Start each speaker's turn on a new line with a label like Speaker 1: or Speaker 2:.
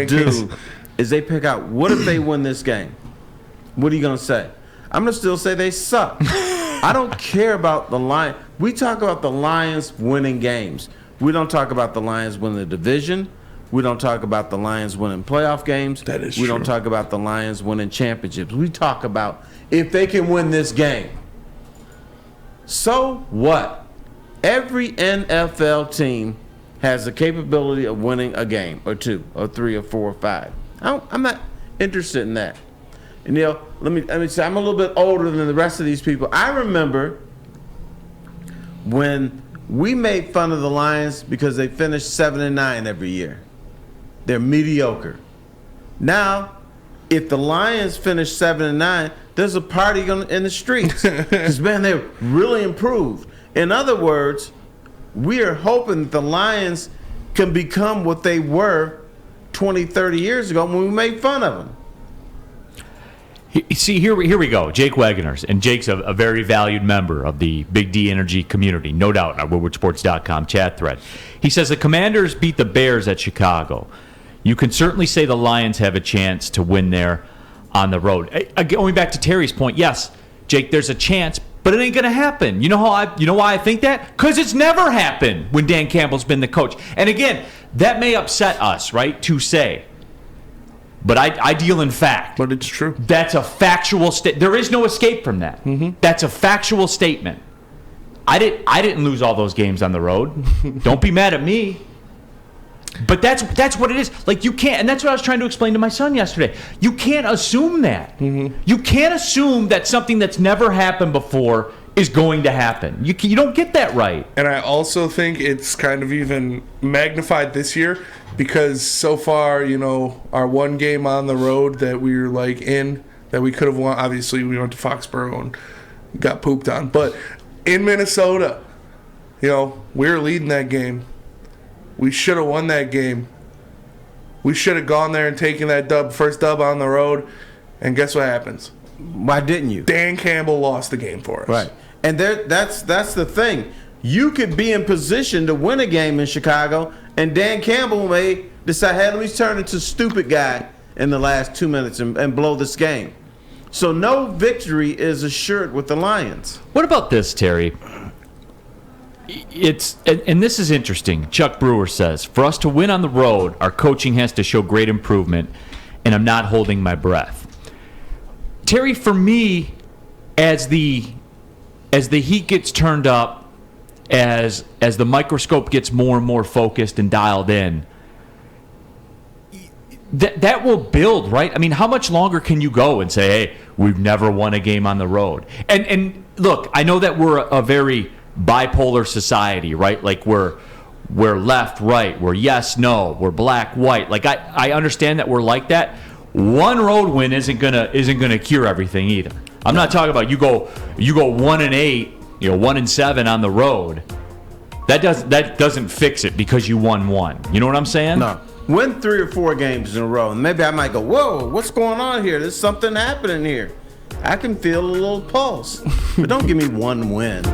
Speaker 1: analysts do is they pick out, what if they win this game? What are you going to say? I'm going to still say they suck. I don't care about the Lions. We talk about the Lions winning games. We don't talk about the Lions winning the division. We don't talk about the Lions winning playoff games.
Speaker 2: That is
Speaker 1: We
Speaker 2: true.
Speaker 1: don't talk about the Lions winning championships. We talk about if they can win this game. So what? Every NFL team has the capability of winning a game or two or three or four or five. I'm not interested in that. And Neal, let me say, I'm a little bit older than the rest of these people. I remember when we made fun of the Lions because they finished 7-9 every year. They're mediocre. Now, if the Lions finish 7-9, there's a party in the streets because man, they've really improved. In other words, we are hoping that the Lions can become what they were 20, 30 years ago when we made fun of them.
Speaker 3: See, here we go. Jake Wagoners, and Jake's a very valued member of the Big D Energy community, no doubt, on our WoodwardSports.com chat thread. He says the Commanders beat the Bears at Chicago. You can certainly say the Lions have a chance to win there on the road. Going back to Terry's point, yes, Jake, there's a chance, but it ain't going to happen. You know why I think that? Because it's never happened when Dan Campbell's been the coach. And again, that may upset us, right, to say. But I deal in fact.
Speaker 2: But it's true.
Speaker 3: That's a factual statement. There is no escape from that. Mm-hmm. That's a factual statement. I didn't lose all those games on the road. Don't be mad at me. But that's what it is. Like, you can't, and that's what I was trying to explain to my son yesterday. You can't assume that. Mm-hmm. You can't assume that something that's never happened before is going to happen. You don't get that right.
Speaker 2: And I also think it's kind of even magnified this year because so far, our one game on the road that we were that we could have won. Obviously, we went to Foxborough and got pooped on. But in Minnesota, we were leading that game. We should have won that game. We should have gone there and taken that first dub on the road. And guess what happens?
Speaker 1: Why didn't you?
Speaker 2: Dan Campbell lost the game for us.
Speaker 1: Right. And that's the thing. You could be in position to win a game in Chicago, and Dan Campbell may decide, hey, let me turn into stupid guy in the last 2 minutes and blow this game. So no victory is assured with the Lions.
Speaker 3: What about this, Terry? And this is interesting. Chuck Brewer says, for us to win on the road, our coaching has to show great improvement, and I'm not holding my breath. Terry, for me, as the heat gets turned up, as the microscope gets more and more focused and dialed in, that will build, right? I mean, how much longer can you go and say, hey, we've never won a game on the road? And look, I know that we're a very bipolar society, right? Like we're left, right, we're yes, no, we're black, white. Like I understand that we're like that. One road win isn't gonna cure everything either. I'm not talking about you go 1-8, 1-7 on the road. That doesn't fix it because you won one. You know what I'm saying?
Speaker 1: No. Win 3 or 4 games in a row, and maybe I might go, whoa, what's going on here? There's something happening here. I can feel a little pulse. But don't give me one win.